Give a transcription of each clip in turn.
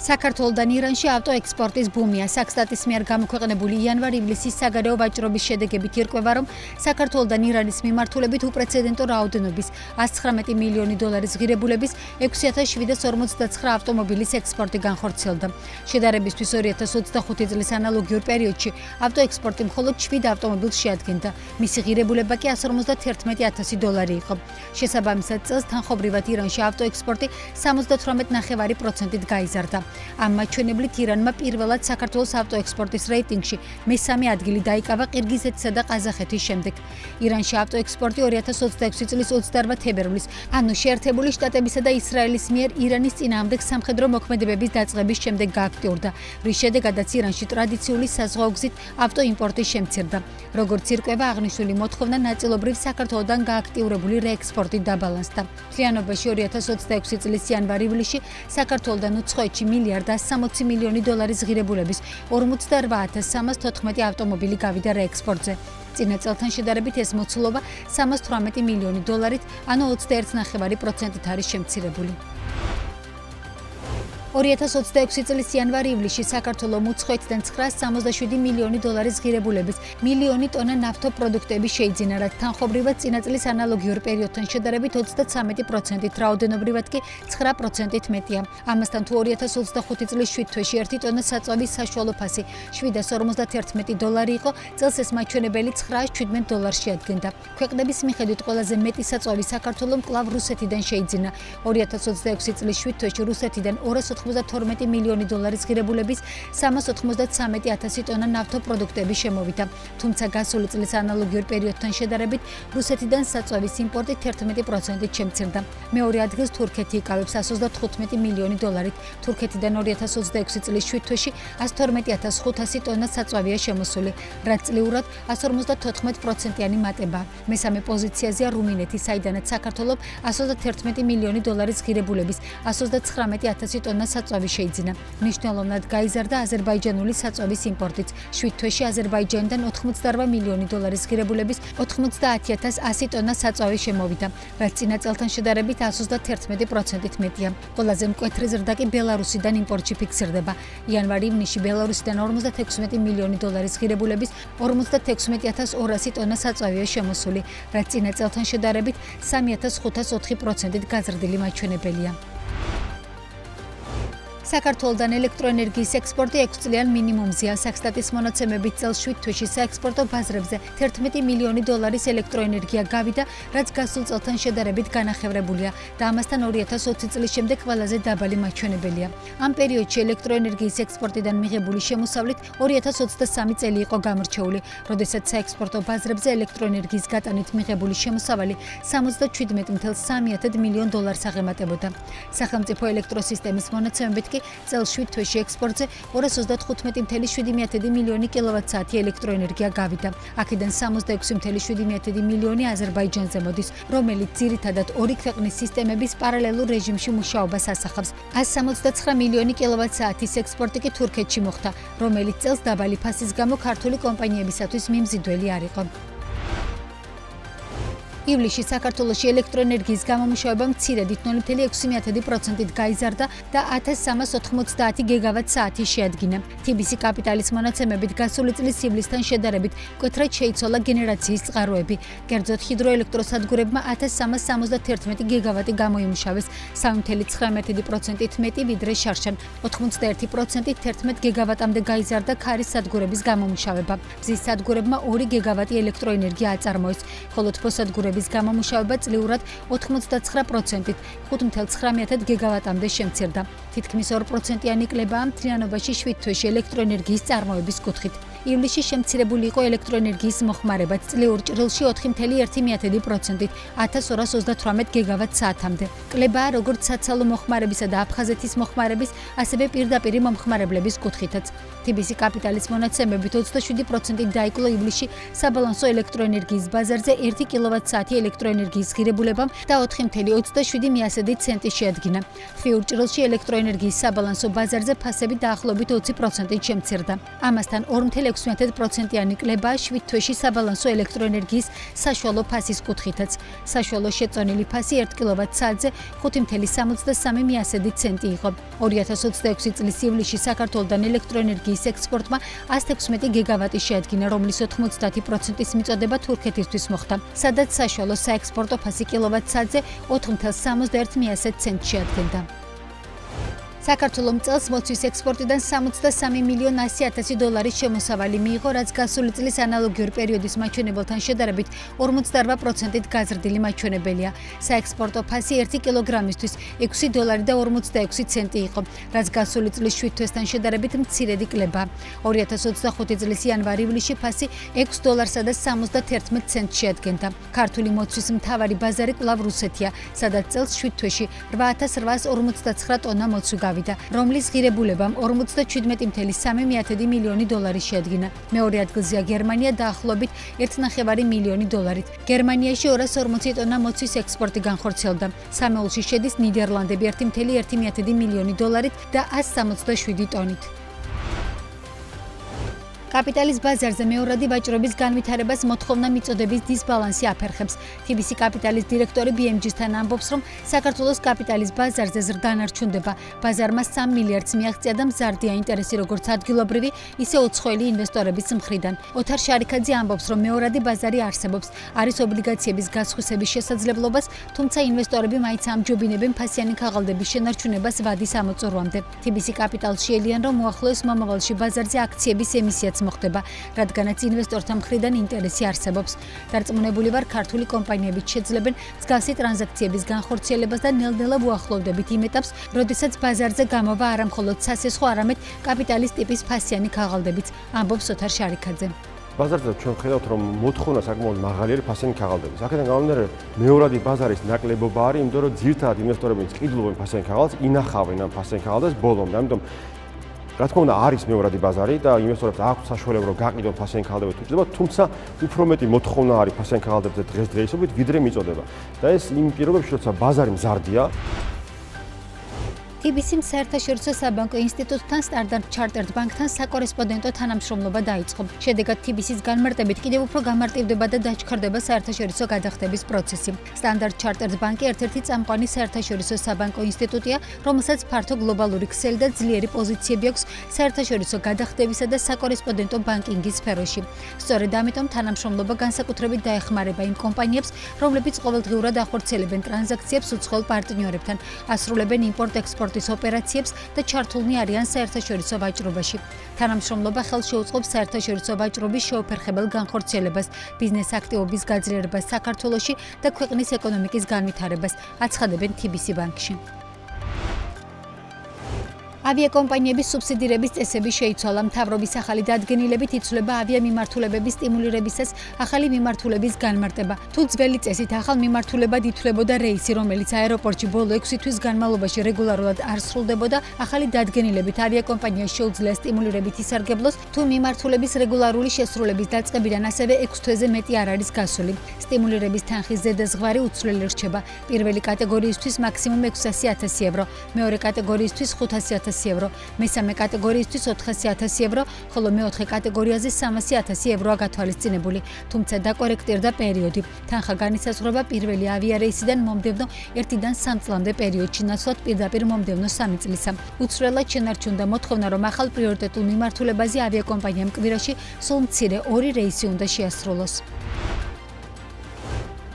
საქართველოდან ირანში ავტოექსპორტის ბუმია. საქსტატის მიერ გამოქვეყნებული იანვარ-ივლისის საგარეო ვაჭრობის შედეგებით ირკვევა, რომ საქართველოდან ირანის მიმართულებით უპრეცედენტო რაოდენობის 119 მილიონი დოლარის ღირებულების 6759 ავტომობილის ექსპორტი განხორციელდა. შედარებისთვის 2025 წლის ანალოგიურ პერიოდში ავტოექსპორტი მხოლოდ 7 ავტომობილს შეადგენდა. მისი ღირებულება კი 151,000 დოლარი იყო. შესაბამისად, წელს თანხობრივად ირანში ავტოექსპორტი 78,9%-ით გაიზარდა. ამ მაჩვენებლით ირანმა პირველად საქართველოს ავტოექსპორტის რეიტინგში მესამე ადგილი დაიკავა ყირგიზეთისა და ყაზახეთის შემდეგ. ირანში ავტოექსპორტი 2026 წლის 28 თებერვლის, ანუ შეერთებული შტატებისა და ისრაელის მიერ ირანის წინააღმდეგ სამხედრო მოქმედებების დაწყების შემდეგ გააქტიურდა, რის შედეგადაც ირანში ტრადიციული საზღვაო გზით ავტოიმპორტი შემცირდა. როგორც ირკვევა, აღნიშნული მოთხოვნა ნაწილობრივ საქართველოდან გააქტიურებული რეექსპორტით დაბალანსდა. მთლიანობაში 2026 წლის იანვარ-ივლისში საქართველოდან უცხოეთში მილიარდ 160 მილიონი დოლარის ღირებულების 48,314 ავტომობილი გავიდა რეექსპორტზე. წინა წელთან შედარებით ეს მოცულობა 318 მილიონი დოლარით, ანუ 21,9%-ით არის შემცირებული. 2026 წლის იანვარ-ივლისში საქართველომ უცხოეთიდან 967 მილიონი დოლარის ღირებულების მილიონი ტონა ნავთობპროდუქტები შეიძინა, რაც თანხობრივად წინა წლის ანალოგიურ პერიოდთან შედარებით 33%-ით, რაოდენობრივად კი 9%-ით მეტია. ამასთან თუ 2025 წლის 7 თვეში 1 ტონა საწვავის საშუალო ფასი 751 დოლარი იყო, წელს ეს მაჩვენებელი 917 დოლარს შეადგენდა. ქვეყნების მიხედვით ყველაზე მეტი საწვავი საქართველომ კვლავ რუსეთიდან შეიძინა. 2026 წლის 7 თვეში რუსეთიდან 292 მილიონი დოლარის ღირებულების 393,000 ტონა ნავთობპროდუქტები შემოვიდა. თუმცა გასული წლის ანალოგიურ პერიოდთან შედარებით რუსეთიდან საწვავის იმპორტი 11%-ით შემცირდა. მეორე ადგილს თურქეთი იკავებს 125 მილიონი დოლარით. თურქეთიდან 2026 წლის 7 თვეში 112,500 ტონა საწვავია შემოსული, რაც წლიურად 154%-იანი მატება. მესამე პოზიციაზეა რუმინეთი, საიდანაც საქართველოს 111 მილიონი დოლარის ღირებულების 129,000 ტონა საწვავი შეიძინა. მნიშვნელოვნად გაიზარდა აზერბაიჯანული საწვავის იმპორტიც. 7 თვეში აზერბაიჯანიდან 88 მილიონი დოლარის ღირებულების 90,100 ტონა საწვავი შემოვიდა, რაც წინა წელთან შედარებით 131%-ით მეტია. ყველაზე მკვეთრი ზრდა კი ბელარუსიდან იმპორტში ფიქსირდება. იანვარ-ივნისში ბელარუსიდან 56 მილიონი დოლარის ღირებულების 56,200 ტონა საწვავია შემოსული, რაც წინა წელთან შედარებით 3,504%-ით გაზრდილი მაჩვენებელია. საქართველოდან ელექტროენერგიის ექსპორტი 6 წლიან მინიმუმზეა. საქსტატის მონაცემებით წელს 7 თვეში საექსპორტო ბაზრებზე 11 მილიონი დოლარის ელექტროენერგია გავიდა, რაც გასულ წელთან შედარებით განახევრებულია და ამასთან 2020 წლის შემდეგ ყველაზე დაბალი მაჩვენებელია. ამ პერიოდში ელექტროენერგიის ექსპორტიდან მიღებული შემოსავლით 2023 წელი იყო გამორჩეული, როდესაც საექსპორტო ბაზრებზე ელექტროენერგიის გატანით მიღებული შემოსავალი 77,3 მილიონ დოლარს აღემატებოდა. სახელმწიფო ელექტროსისტემის მონაცემებით კი წელს 7 თვეში ექსპორტზე 215,7 მილიონი კილოვატ-საათი ელექტროენერგია გავიდა. აქედან 66,7 მილიონი აზერბაიჯანზე მოდის, რომელიც ძირითადად ორი ქვეყნის სისტემების პარალელურ რეჟიმში მუშაობას ასახავს. 169 მილიონი კილოვატ-საათის ექსპორტი კი თურქეთში მოხდა, რომელიც წელს დაბალი ფასის გამო ქართული კომპანიებისათვის მიმზიდველი არ იყო. ივლისში საქართველოში ელექტროენერგიის გამომუშავება მცირედით 0,6%-ით გაიზარდა და 1390 გიგავატ-საათი შეადგინა. TBC კაპიტალის მონაცემებით გასული წლის ივლისთან შედარებით მკვეთრად შეიცვალა გენერაციის წყაროები. კერძოდ ჰიდროელექტროსადგურებმა 1371 გიგავატი გამოიმუშავეს, 3,9%-ით მეტი ვიდრე შარშან. 81%-ით 11 გიგავატამდე გაიზარდა ქარის სადგურების გამომუშავება. მზის სადგურებმა 2 გიგავატი ელექტროენერგია აწარმოეს, ხოლო თბოსადგურების გამომუშავება წლიურად 89%-ით 5,9 გიგავატამდე შემცირდა. თითქმის 2%-იანი კლებაა მთლიანობაში 7 თვეში ელექტროენერგიის წარმოების კუთხით. ივლისში შემცირებული იყო ელექტროენერგიის მოხმარებაც, წლიურ ჭრილში 4,1%-ით 1228 გიგავატ-საათამდე. კლებაა როგორც საცალო მოხმარებისა და აფხაზეთის მოხმარების, ასევე პირდაპირ მომხმარებლების კუთხითაც. TBC კაპიტალის მონაცემებით 27%-ით დაიკლო ივლისში საბალანსო ელექტროენერგიის ბაზარზე 1 კილოვატ-საათი ელექტროენერგიის ღირებულებამ და 4,27 ცენტი შეადგინა. ხიურ ჭრილში ელექტროენერგიის საბალანსო ბაზარზე ფასები დაახლოებით 20%-ით შემცირდა. ამასთან 2 7,6%-იანი კლებაა 7 თვეში საბალანსო ელექტროენერგიის საშუალო ფასის კუთხითაც. საშუალო შეწონილი ფასი 1 კილოვატ-საათზე 5,73 ცენტი იყო. 2026 წლის ივლისში საქართველოსთან ელექტროენერგიის ექსპორტმა 116 გიგავატი შეადგინა, რომლის 90%-ის მიწოდება თურქეთისთვის მოხდა, სადაც საშუალო საექსპორტო ფასი კილოვატ-საათზე 4,71 ცენტს შეადგენდა. საქართველომ წელს მოცვის ექსპორტიდან 63 მილიონ 100,000 დოლარის შემოსავალი მიიღო, რაც გასული წლის ანალოგიური პერიოდის მაჩვენებელთან შედარებით 48%-ით გაზრდილი მაჩვენებელია. საექსპორტო ფასი 1 კილოგრამისთვის 6 დოლარი და 46 ცენტი იყო, რაც გასული წლის 7 თვესთან შედარებით მცირედი კლებაა. 2025 წლის იანვარ-ივლისში ფასი 6 დოლარსა და 71 ცენტს შეადგენდა. ქართული მოცვის მთავარი ბაზარი კვლავ რუსეთია, სადაც წელს 7 თვეში 8,859 ტონა მოცვი გავიდა, რომლის ღირებულებამ 57,3 მილიონი დოლარი შეადგინა. მეორე ადგილზეა გერმანია დაახლოებით 1,5 მილიონი დოლარით. გერმანიაში 240 ტონა მოცვის ექსპორტი განხორციელდა. სამეულში შედის ნიდერლანდები 1,1 მილიონი დოლარით და 167 ტონით. კაპიტალის ბაზარზე მეორადი ვაჭრობის განვითარებას მოთხოვნა მიწოდების დისბალანსი აფერხებს. TBC კაპიტალის დირექტორი BMG-თან ამბობს, რომ საქართველოს კაპიტალის ბაზარზე ზრდა ნარჩუნდება. ბაზარმა 3 მილიარდს მიაღწია და მზარდია ინტერესი როგორც ადგილობრივი, ისე უცხოელი ინვესტორების მხრიდან. ოთარ შარიქაძე ამბობს, რომ მეორადი ბაზარი არსებობს, არის ობლიგაციების გასხვისების შესაძლებლობას, თუმცა ინვესტორები მაინც ამჯობინებენ ფასიანი ქაღალდების შენარჩუნებას ვადის ამოწურვამდე. TBC კაპიტალს შეელიან, რომ უახლოეს მომავალში ბაზარზე აქციების ემისიაც მოხდება, რადგანაც ინვესტორთა მხრიდან ინტერესი არსებობს. დარწმუნებული ვარ, ქართული კომპანიებიც შეძლებენ მსგავსი ტრანზაქციების განხორციელებას და ნელ-ნელა ვუახლოვდებით იმ ეტაპს, როდესაც ბაზარზე გამოვა არა მხოლოდ სასესხო, არამედ კაპიტალის ტიპის ფასიანი ქაღალდებიც, ამბობს ოთარ შარიქაძე. ბაზარზე ჩვენ ხედავთ, რომ მოთხოვნა საკმაოდ მაღალი არის ფასიანი ქაღალდების. აქედან გამომდინარე, მეორადი ბაზარის ნაკლებობა არის, იმიტომ რომ ძირითადად ინვესტორები ყიდულობენ ფასიან ქაღალდს, ინახავენ ამ ფასიან ქაღალდს ბოლომდე. ამიტომ რა თქმა უნდა არის მეორადი ბაზარი და ინვესტორებს აქვს საშუალება რომ გაყიდონ ფასიანი ქაღალდები თვითმწება, თუმცა უფრო მეტი მოთხოვნა არის ფასიანი ქაღალდებზე დღესდღეობით, ვიდრე მიწოდება. და ეს იმ პირობებში, როცა ბაზარი მზარდია. TBC-მ საერთაშორისო საბანკო ინსტიტუტთან Standard Chartered Bank-თან საკორესპონდენტო თანამშრომლობა დაიწყო. შედეგად TBC-ს განმარტებით კიდევ უფრო გამარტივდება და დაჩქარდება საერთაშორისო გადახდების პროცესი. Standard Chartered Bank-ი ერთ-ერთი წამყვანი საერთაშორისო საბანკო ინსტიტუტია, რომელსაც ფართო გლობალური ქსელი და ძლიერი პოზიციები აქვს საერთაშორისო გადახდებისა და საკორესპონდენტო ბანკინგის სფეროში. სწორედ ამიტომ თანამშრომლობა განსაკუთრებით დაეხმარება იმ კომპანიებს, რომლებიც ყოველდღიურად ახორციელებენ ტრანზაქციებს უცხოელ პარტნიორებთან, ასრულებენ იმპორტ-ექსპორტ ოპერაციებს და ჩართულნი არიან საერთაშორისო ვაჭრობაში. თანამშრომლობა ხელს შეუწყობს საერთაშორისო ვაჭრობის შეუფერხებელ განხორციელებას, ბიზნეს აქტივობის გაძლიერებას საქართველოში და ქვეყნის ეკონომიკის განვითარებას, აცხადებენ TBC ბანკში. ავიაკომპანიების სუბსიდირების წესები შეიცვალა. მთავრობის ახალი დადგენილებით იცვლება ავიამიმართულებების სტიმულირებისას ახალი მიმართულების განმარტება. თუ ძველი წესით ახალ მიმართულებად ითვლებოდა რეისი, რომელიც აეროპორტში ბოლო 6 თვის განმავლობაში რეგულარულად არ სრულდებოდა, ახალი დადგენილებით ავიაკომპანიას შეუძლია სტიმულირებით ისარგებლოს, თუ მიმართულების რეგულარული შესრულების დაწყებიდან ასევე 6 თვეზე მეტი არ არის გასული. სტიმულირების თანხის ზედაზღვარი უცვლელი რჩება. პირველი კატეგორიისთვის მაქსიმუმ 600,000 ევრო, მეორე კატეგორიისთვის 500,000 ევრო, მესამე კატეგორიისთვის 400,000 ევრო, ხოლო მეოთხე კატეგორიაზე 300,000 ევროა გათვალისწინებული, თუმცა დაკორექტირდა პერიოდი. თანხა განისაზღვრება პირველი ავიარეისიდან მომდევნო 1-დან 3 წლამდე პერიოდში, ნაცვლად პირდაპირ მომდევნო 3 წლისა. უცვლელად შენარჩუნდა მოთხოვნა, რომ ახალ პრიორიტეტულ მიმართულებაზე ავიაკომპანიამ კვირაში სულ მცირე 2 რეისი უნდა შეასრულოს.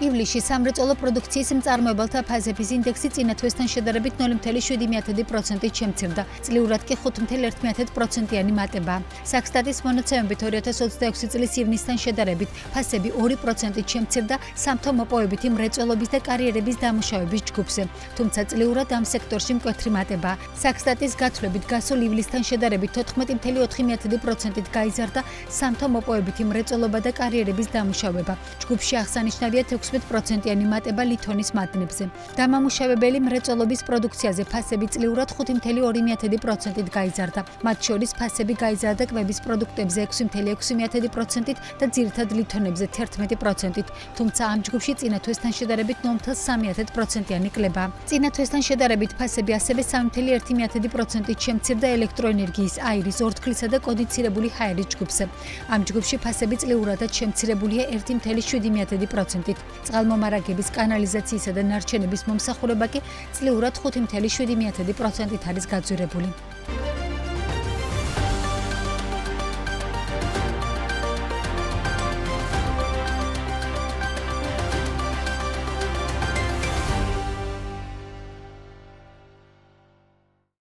ივლისში სამრეწველო პროდუქციის მწარმოებელთა ფაზების ინდექსი წინა თვესთან შედარებით 0,7%-ით შემცირდა. წლიურად კი 5,1%-იანი მატებაა. საქსტატის მონაცემებით 2026 წლის ივნისთან შედარებით ფასები 2%-ით შემცირდა სამთო მოპოვებითი მრეწველობის და კარიერების დამუშავების ჯგუფზე. თუმცა წლიურად ამ სექტორში მკვეთრი მატებაა. საქსტატის გათვლებით გასულ ივლისთან შედარებით 14,4%-ით გაიზარდა სამთო მოპოვებითი მრეწველობა და კარიერების დამუშავება. ჯგუფში აღსანიშნავია 16%-იანი მატება ლითონის მადნებზე. დამამუშავებელი მრეწველობის პროდუქციაზე ფასები წლიურად 5.2%-ით გაიზარდა. მათ შორის ფასები გაიზარდა კვების პროდუქტებზე 6.6%-ით და ძირითად ლითონებზე 11%-ით. თუმცა ამ ჯგუფში წინა თვესთან შედარებით 0.3%-იანი კლებაა. წინა თვესთან შედარებით ფასები ასევე 3.1%-ით შემცირდა ელექტროენერგიის, აირის, ორთქლისა და კონდიცირებული ჰაერის ჯგუფზე. ამ ჯგუფში ფასები წლიურადაც შემცირებულია 1.7%-ით. წყალმომარაგების, კანალიზაციისა და ნარჩენების მომსახურება კი წლიურად 5.7%-ით არის გაძვირებული.